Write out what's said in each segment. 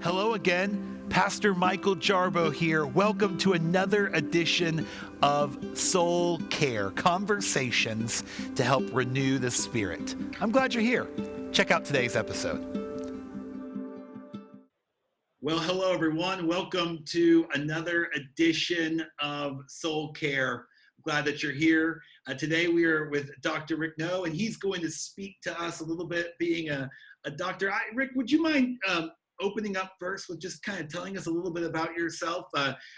Hello again, Pastor Michael Jarbo here. Welcome to another edition of Soul Care, conversations to help renew the spirit. I'm glad you're here. Check out today's episode. Well, hello everyone. Welcome to another edition of Soul Care. I'm glad that you're here. Today we are with Dr. Rick No, and he's going to speak to us a little bit, being a doctor. Rick, would you mind opening up first with just kind of telling us a little bit about yourself?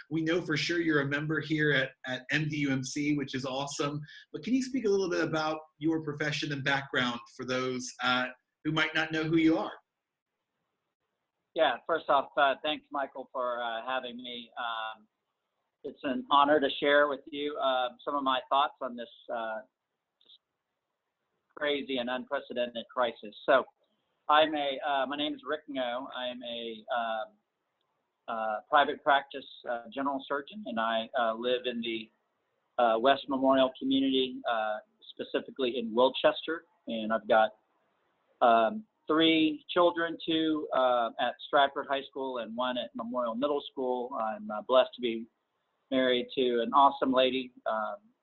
We know for sure you're a member here at MDUMC, which is awesome. But can you speak a little bit about your profession and background for those who might not know who you are? Yeah, first off, thanks, Michael, for having me. It's an honor to share with you some of my thoughts on this just crazy and unprecedented crisis. So, my name is Rick No. I'm a private practice general surgeon, and I live in the West Memorial community, specifically in Wilchester. And I've got 3 children, 2 at Stratford High School and 1 at Memorial Middle School. I'm blessed to be married to an awesome lady,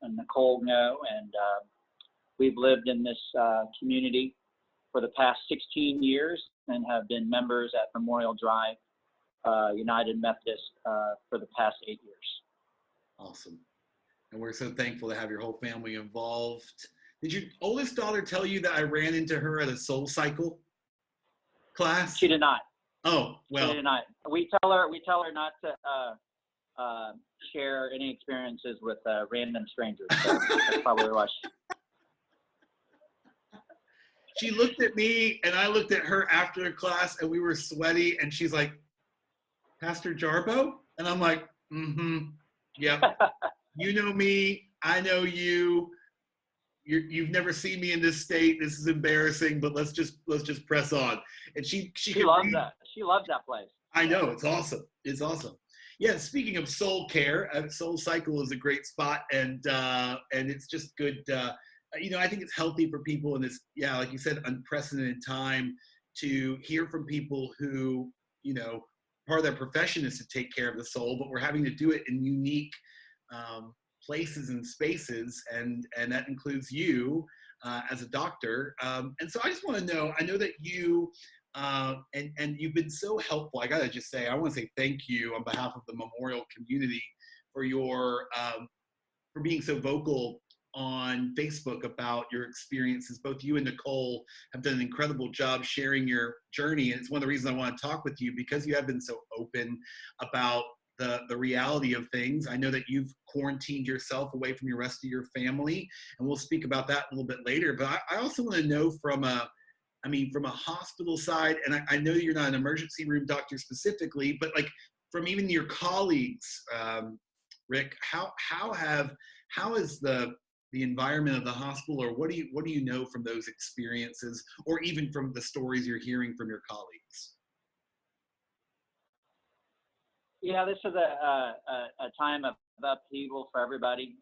Nicole No, and we've lived in this community for the past 16 years and have been members at Memorial Drive United Methodist for the past 8 years. Awesome. And we're so thankful to have your whole family involved. Did your oldest daughter tell you that I ran into her at a Soul Cycle class? She did not. Oh, well. She did not. We tell her not to share any experiences with random strangers. So that's probably why she looked at me and I looked at her after the class and we were sweaty and she's like, Pastor Jarbo? And I'm like, yep. You know me, I know you. You've never seen me in this state. This is embarrassing, but let's just press on. And she loves that. She loves that place. I know, it's awesome. It's awesome. Yeah, speaking of soul care, Soul Cycle is a great spot, and it's just good. I think it's healthy for people in this, like you said, unprecedented time to hear from people who, part of their profession is to take care of the soul, but we're having to do it in unique places and spaces, and that includes you as a doctor. And so I just want to know, I know that you, and you've been so helpful. I got to just say, I want to say thank you on behalf of the Memorial community for for being so vocal on Facebook about your experiences. Both you and Nicole have done an incredible job sharing your journey. And it's one of the reasons I want to talk with you, because you have been so open about the reality of things. I know that you've quarantined yourself away from your rest of your family, and we'll speak about that a little bit later. But I also want to know from a hospital side, and I know you're not an emergency room doctor specifically, but like from even your colleagues, Rick, how is the environment of the hospital, or what do you know from those experiences, or even from the stories you're hearing from your colleagues? Yeah, this is a time of upheaval for everybody.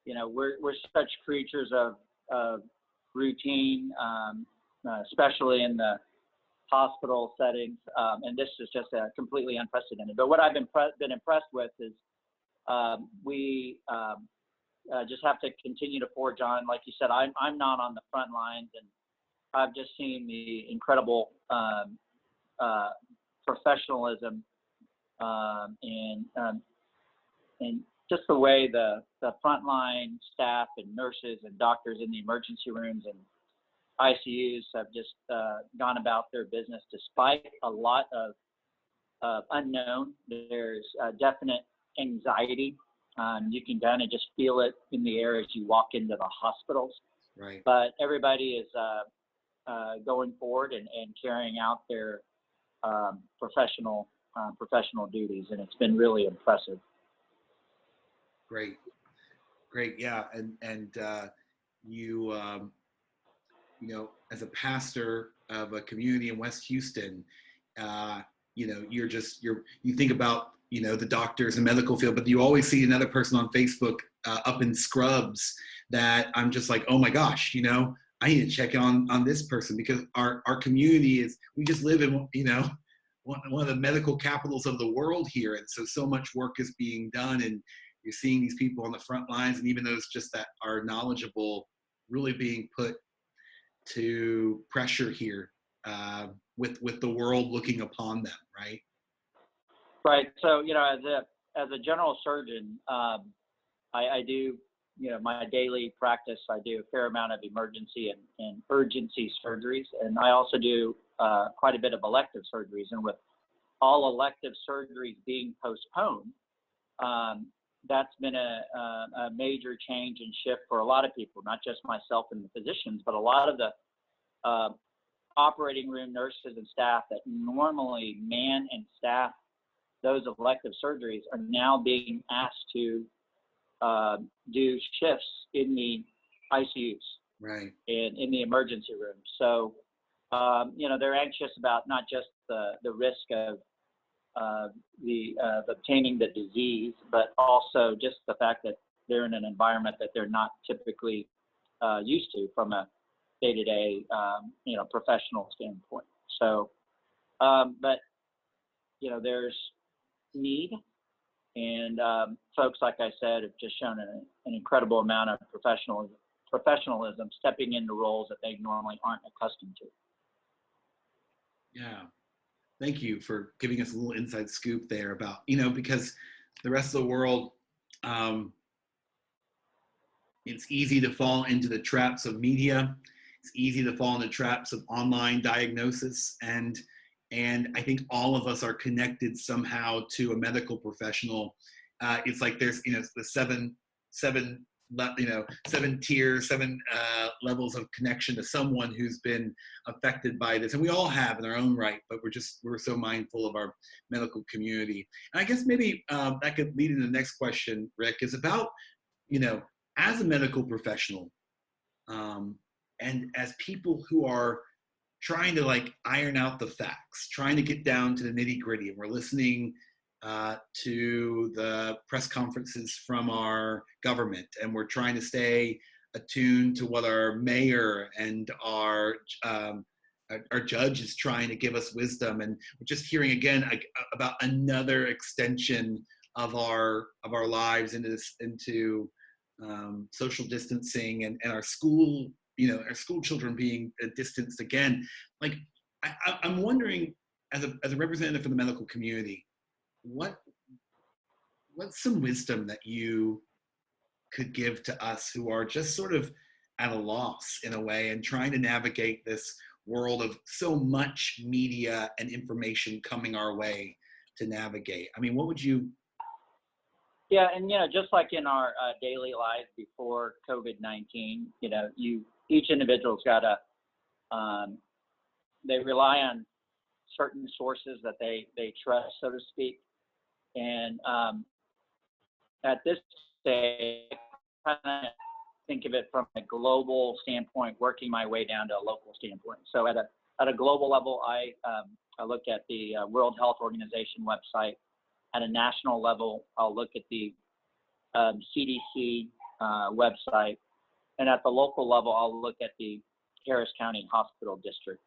We're such creatures of routine, especially in the hospital settings, and this is just completely unprecedented. But what I've been impressed with is we just have to continue to forge on. Like you said, I'm not on the front lines, and I've just seen the incredible professionalism and just the way the frontline staff and nurses and doctors in the emergency rooms and ICUs have just gone about their business despite a lot of unknown. There's definite anxiety. You can kind of just feel it in the air as you walk into the hospitals. Right. But everybody is going forward and carrying out their professional duties, and it's been really impressive. Great, yeah, and you, as a pastor of a community in West Houston, you think about the doctors and medical field, but you always see another person on Facebook up in scrubs that I'm just like, oh my gosh, I need to check on this person, because our community we just live in, one of the medical capitals of the world here, and so much work is being done, and you're seeing these people on the front lines, and even those just that are knowledgeable, really being put to pressure here, with the world looking upon them, right? Right. So, as a general surgeon, I do, my daily practice, I do a fair amount of emergency and urgency surgeries. And I also do quite a bit of elective surgeries. And with all elective surgeries being postponed, that's been a major change and shift for a lot of people, not just myself and the physicians, but a lot of the operating room nurses and staff that normally man and staff those elective surgeries are now being asked to do shifts in the ICUs, right, and in the emergency room. So, they're anxious about not just the risk of obtaining the disease, but also just the fact that they're in an environment that they're not typically used to from a day-to-day, professional standpoint. So, but there's need, and folks, like I said, have just shown an incredible amount of professionalism, stepping into roles that they normally aren't accustomed to. Yeah. Thank you for giving us a little inside scoop there about, because the rest of the world, it's easy to fall into the traps of media. It's easy to fall into traps of online diagnosis. And I think all of us are connected somehow to a medical professional. It's like there's, the seven tiers, seven levels of connection to someone who's been affected by this, and we all have in our own right. But we're so mindful of our medical community. And I guess maybe that could lead into the next question, Rick, is about, as a medical professional, and as people who are trying to iron out the facts, trying to get down to the nitty gritty. And we're listening to the press conferences from our government, and we're trying to stay attuned to what our mayor and our judge is trying to give us wisdom. And we're just hearing again about another extension of our lives into social distancing, and our school, our school children being distanced again. I'm wondering, as a representative for the medical community, what's some wisdom that you could give to us who are just sort of at a loss in a way, and trying to navigate this world of so much media and information coming our way to navigate? I mean, what would you? Yeah, and just like in our daily lives before COVID-19, each individual's got they rely on certain sources that they trust, so to speak. And at this stage, I kind of think of it from a global standpoint, working my way down to a local standpoint. So at a global level, I look at the World Health Organization website. At a national level, I'll look at the CDC website. And at the local level, I'll look at the Harris County Hospital District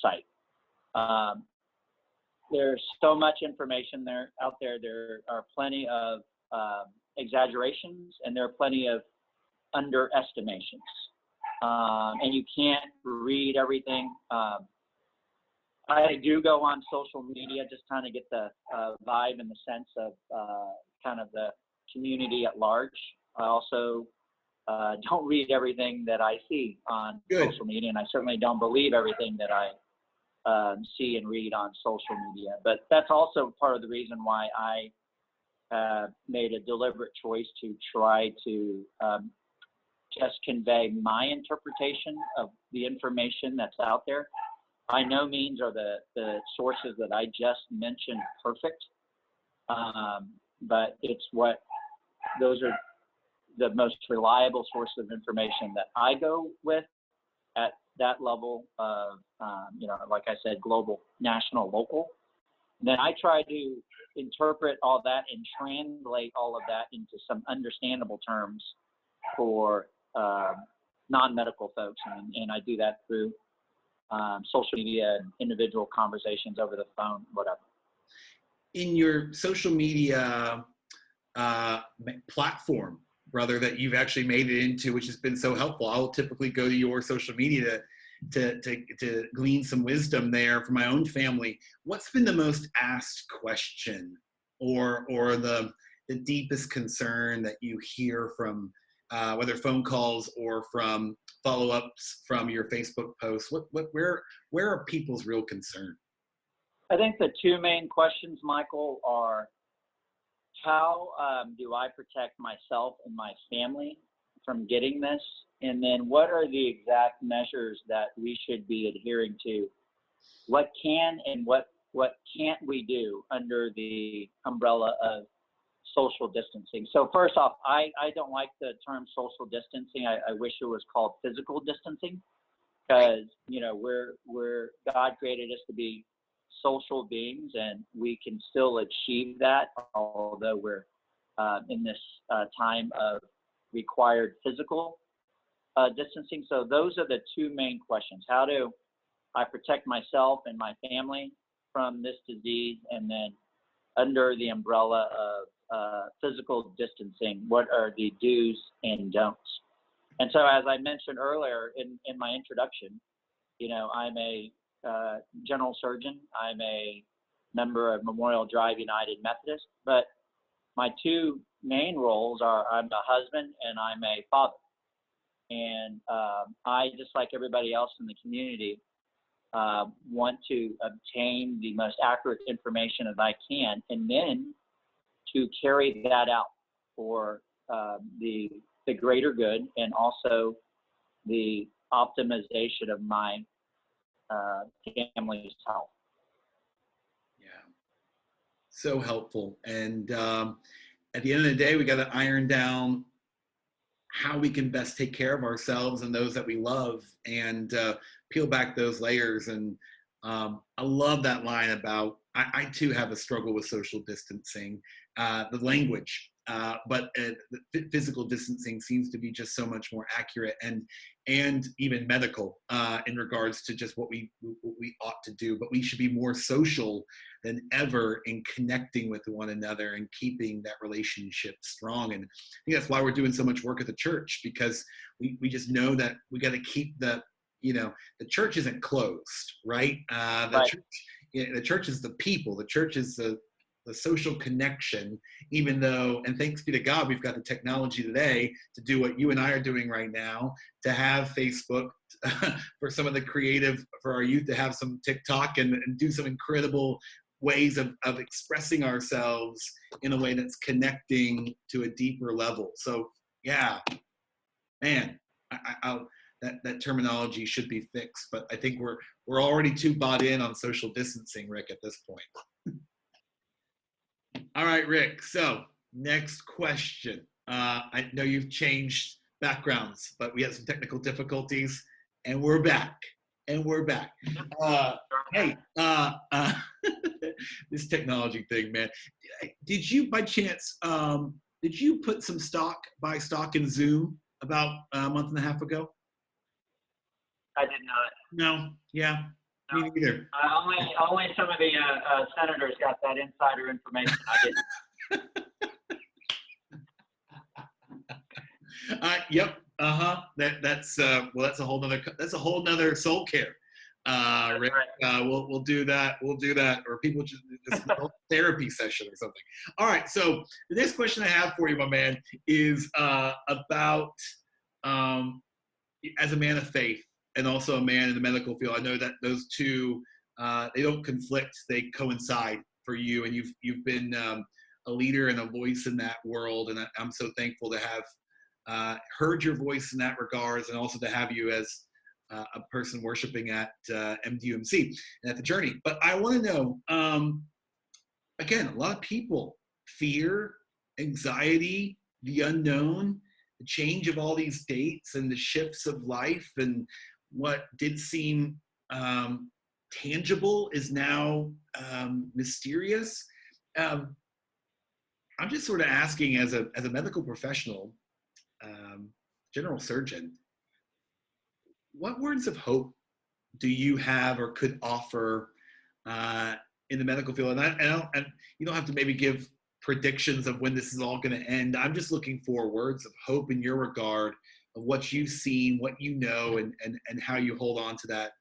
site. There's so much information out there. There are plenty of exaggerations, and there are plenty of underestimations. And you can't read everything. I do go on social media, just kind of get the vibe and the sense of kind of the community at large. I also don't read everything that I see on social media, and I certainly don't believe everything that I see and read on social media. But that's also part of the reason why I made a deliberate choice to try to just convey my interpretation of the information that's out there. By no means are the sources that I just mentioned perfect, but those are the most reliable source of information that I go with at that level of, like I said, global, national, local. And then I try to interpret all that and translate all of that into some understandable terms for non-medical folks, and I do that through social media, individual conversations over the phone, whatever. In your social media platform, brother, that you've actually made it into, which has been so helpful. I'll typically go to your social media to glean some wisdom there for my own family. What's been the most asked question or the deepest concern that you hear from whether phone calls or from follow-ups from your Facebook posts? Where are people's real concern? I think the two main questions, Michael, are how do I protect myself and my family from getting this? And then what are the exact measures that we should be adhering to? What can and what can't we do under the umbrella of social distancing? So first off, I don't like the term social distancing. I wish it was called physical distancing, because we're God created us to be social beings, and we can still achieve that, although we're in this time of required physical distancing. So those are the two main questions. How do I protect myself and my family from this disease? And then under the umbrella of physical distancing, what are the do's and don'ts? And so, as I mentioned earlier in my introduction, I'm a general surgeon. I'm a member of Memorial Drive United Methodist, but my two main roles are I'm a husband and I'm a father. And I, just like everybody else in the community, want to obtain the most accurate information as I can, and then to carry that out for the greater good, and also the optimization of my family's health. Yeah, so helpful. And at the end of the day, we got to iron down how we can best take care of ourselves and those that we love, and peel back those layers. And I love that line about, I too have a struggle with social distancing, the language, but the physical distancing seems to be just so much more accurate and even medical in regards to just what we ought to do. But we should be more social than ever in connecting with one another and keeping that relationship strong. And I think that's why we're doing so much work at the church, because we just know that we got to keep the church isn't closed, right? Right. The church is the people. The church is the social connection, even though, and thanks be to God, we've got the technology today to do what you and I are doing right now, to have Facebook, for some of the creative, for our youth to have some TikTok and do some incredible ways of expressing ourselves in a way that's connecting to a deeper level. So yeah, man, that terminology should be fixed, but I think we're already too bought in on social distancing, Rick, at this point. All right, Rick. So next question. I know you've changed backgrounds, but we had some technical difficulties, and we're back. Hey, this technology thing, man. Did you, by chance, did you put some buy stock in Zoom about a month and a half ago? I did not. No. Yeah. Me neither. Only some of the senators got that insider information. I didn't. Yep. That's a whole nother soul care. Rick, right. We'll do that. Or people just a therapy session or something. All right. So the next question I have for you, my man, is about as a man of faith and also a man in the medical field. I know that those two they don't conflict; they coincide for you, and you've been a leader and a voice in that world, and I'm so thankful to have heard your voice in that regards, and also to have you as a person worshiping at MDUMC and at the Journey. But I want to know, again, a lot of people fear, anxiety, the unknown, the change of all these dates and the shifts of life, and what did seem tangible is now mysterious. I'm just sort of asking, as a medical professional, general surgeon, what words of hope do you have or could offer uh, in the medical field? And you don't have to maybe give predictions of when this is all going to end. I'm just looking for words of hope in your regard of what you've seen, what you know, and how you hold on to that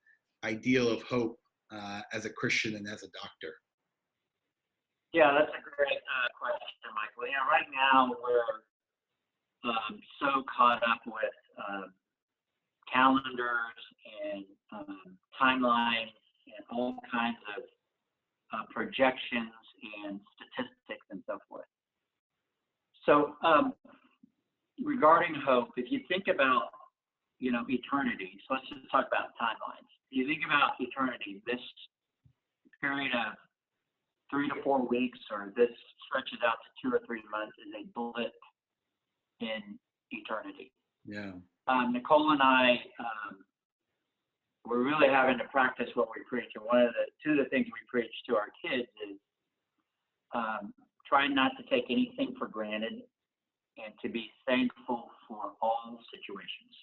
ideal of hope as a Christian and as a doctor. Yeah, that's a great question, Michael. You know, right now we're so caught up with calendars and timelines and all kinds of projections and statistics and so forth. So regarding hope, if you think about, you know, eternity, so let's just talk about timelines. If you think about eternity, this period of 3 to 4 weeks, or this stretches out to 2 or 3 months, is a blip in eternity. Yeah. Nicole and I, we're really having to practice what we preach. And two of the things we preach to our kids is trying not to take anything for granted and to be thankful for all situations.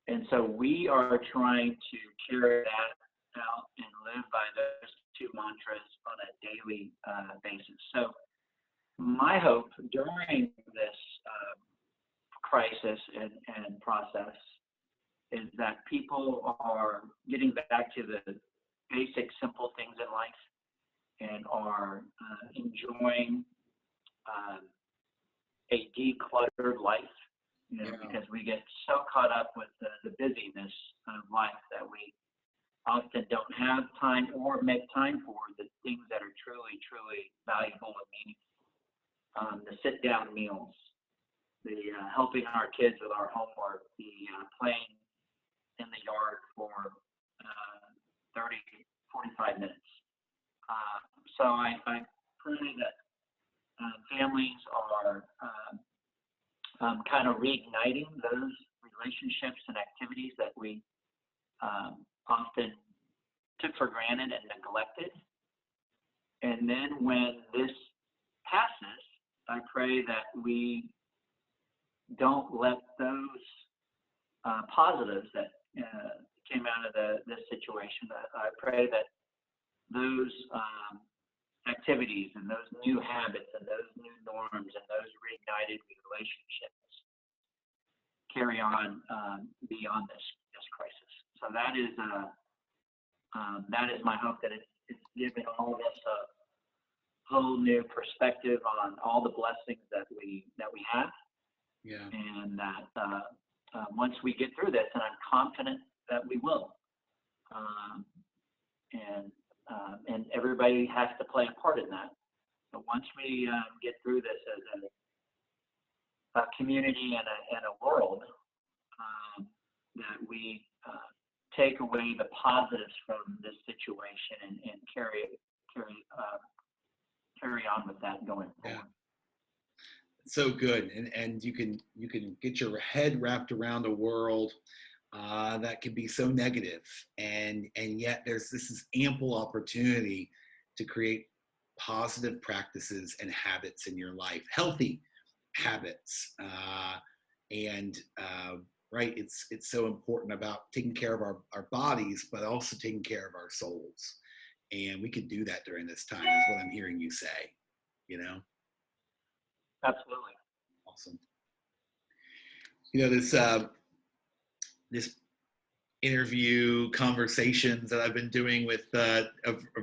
And so we are trying to carry that out and live by those two mantras on a daily basis. So my hope during this crisis and process is that people are getting back to the basic, simple things in life and are enjoying a decluttered life, you know, because we get so caught up with the busyness of life that we often don't have time or make time for the things that are truly, truly valuable and meaningful. The sit-down meals, the helping our kids with our homework, the playing in the yard for 30, 45 minutes. So I pray that families are kind of reigniting those relationships and activities that we often took for granted and neglected. And then when this passes, I pray that we don't let those positives that came out of this situation. I pray that those activities and those new habits and those new norms and those reignited relationships carry on beyond this crisis. So that is my hope, that it's given all of us a whole new perspective on all the blessings that we have. Yeah. And that once we get through this, and I'm confident that we will, and everybody has to play a part in that. But once we get through this as a community and a world, that we take away the positives from this situation and carry on with that going forward. Yeah. So good, and you can get your head wrapped around a world that can be so negative, and yet this is ample opportunity to create positive practices and habits in your life, healthy habits, right. It's so important about taking care of our bodies, but also taking care of our souls, and we can do that during this time. Is what I'm hearing you say. You know. Absolutely. Awesome. You know, this interview conversations that I've been doing with a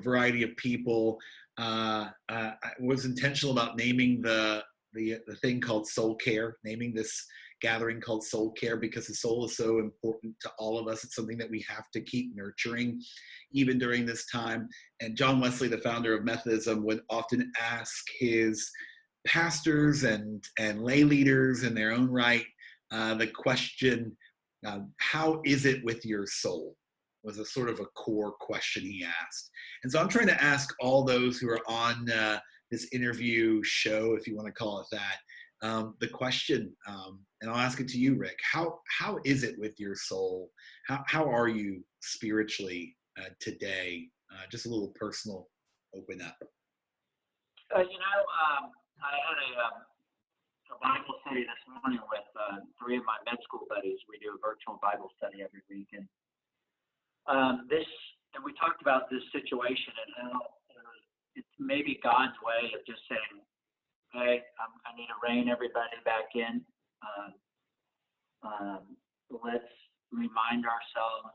variety of people, I was intentional about naming the thing called soul care, naming this gathering called soul care, because the soul is so important to all of us. It's something that we have to keep nurturing even during this time. And John Wesley, the founder of Methodism, would often ask his pastors and lay leaders in their own right the question, how is it with your soul? Was a sort of a core question he asked. And so I'm trying to ask all those who are on this interview show, if you want to call it that, the question, and I'll ask it to you, Rick. How is it with your soul? How are you spiritually today? Just a little personal open up. I had a Bible study this morning with 3 of my med school buddies. We do a virtual Bible study every week, and this, and we talked about this situation and how it's maybe God's way of just saying, hey, I need to rein everybody back in. Let's remind ourselves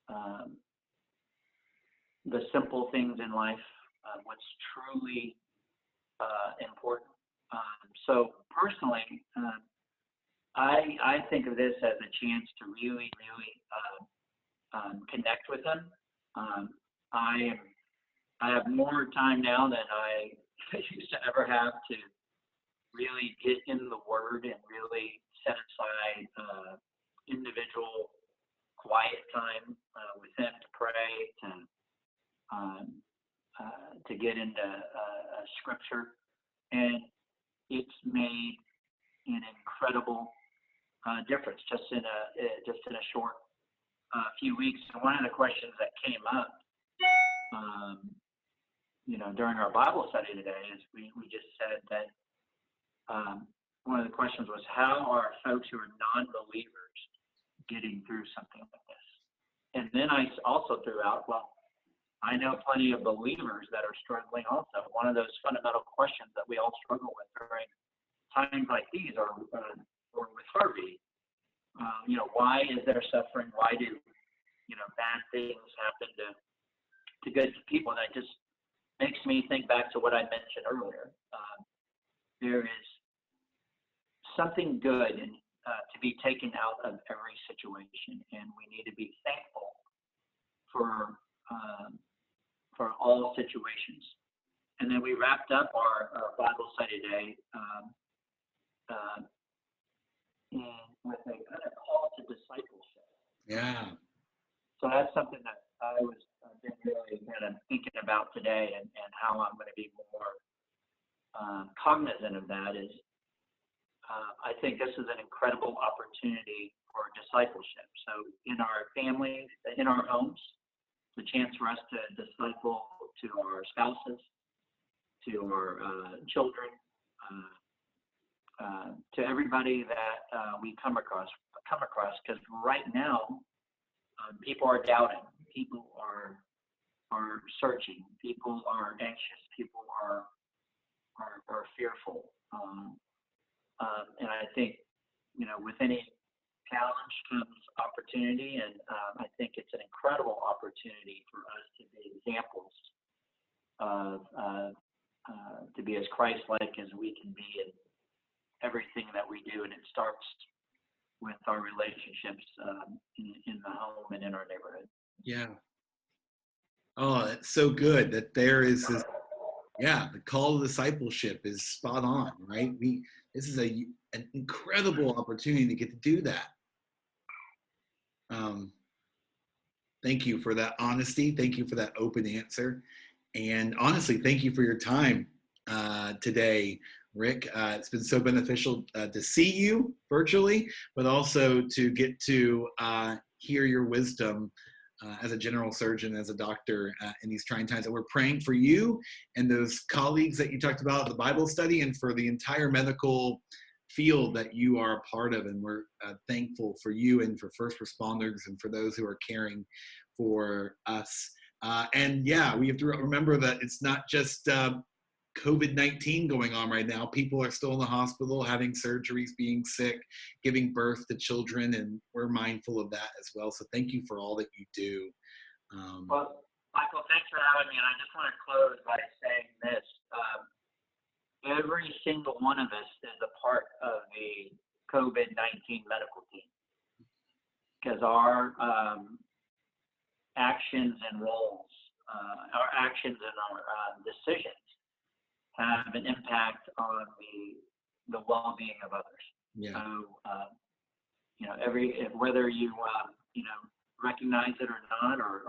of the simple things in life, what's truly important. So personally, I think of this as a chance to really, really connect with Him. I have more time now than I used to ever have to really get in the Word and really set aside individual quiet time with Him to pray, to get into Scripture, and it's made an incredible difference just in a short few weeks. And one of the questions that came up, during our Bible study today is we just said that one of the questions was, how are folks who are non-believers getting through something like this? And then I also threw out, well, I know plenty of believers that are struggling also. One of those fundamental questions that we all struggle with during times like these, or with Harvey, why is there suffering? Why do bad things happen to good people? And it just makes me think back to what I mentioned earlier. There is something good to be taken out of every situation, and we need to be thankful for all situations. And then we wrapped up our Bible study today with a kind of call to discipleship. Yeah. So that's something that I've been really kind of thinking about today, and how I'm going to be more cognizant of that is I think this is an incredible opportunity for discipleship. So in our families, in our homes, it's a chance for us to disciple to our spouses, to our children, to everybody that we come across. Because right now, people are doubting, people are searching, people are anxious, people are fearful, and I think with any challenge comes opportunity, and I think it's an incredible opportunity for us to be examples of to be as Christ-like as we can be in everything that we do, and it starts with our relationships in the home and in our neighborhood. Yeah. Oh, that's so good that there is this. Yeah, the call to discipleship is spot on, right? This is an incredible opportunity to get to do that. Thank you for that honesty. Thank you for that open answer. And honestly, thank you for your time today, Rick. It's been so beneficial to see you virtually, but also to get to hear your wisdom as a general surgeon, as a doctor in these trying times. And we're praying for you and those colleagues that you talked about at the Bible study, and for the entire medical field that you are a part of. And we're thankful for you and for first responders and for those who are caring for us. And yeah, we have to remember that it's not just COVID-19 going on right now. People are still in the hospital, having surgeries, being sick, giving birth to children, and we're mindful of that as well. So thank you for all that you do. Well, Michael, thanks for having me. And I just want to close by saying this. Every single one of us is a part of the COVID-19 medical team, because our actions and roles, our actions and our decisions have an impact on the well-being of others. Yeah. So, whether you recognize it or not, or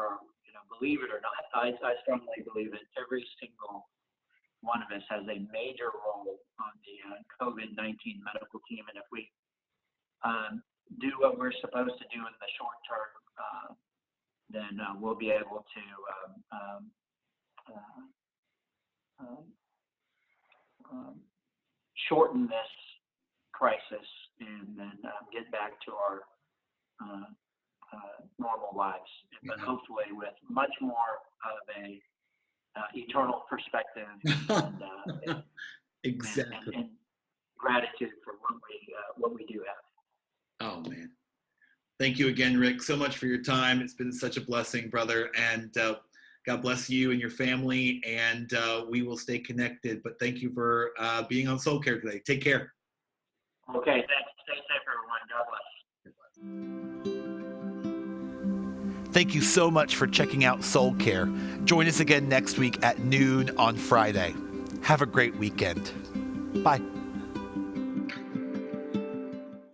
believe it or not, I strongly believe that every single one of us has a major role on the COVID-19 medical team, and if we do what we're supposed to do in the short term, then we'll be able to shorten this crisis, and then get back to normal lives, but Yeah. hopefully with much more of a eternal perspective and, Exactly. and gratitude for what we do have. Oh man. Thank you again, Rick, so much for your time. It's been such a blessing, brother. And God bless you and your family. And we will stay connected. But thank you for being on Soul Care today. Take care. Okay, thanks. Stay safe, everyone. God bless. Thank you so much for checking out Soul Care. Join us again next week at noon on Friday. Have a great weekend. Bye.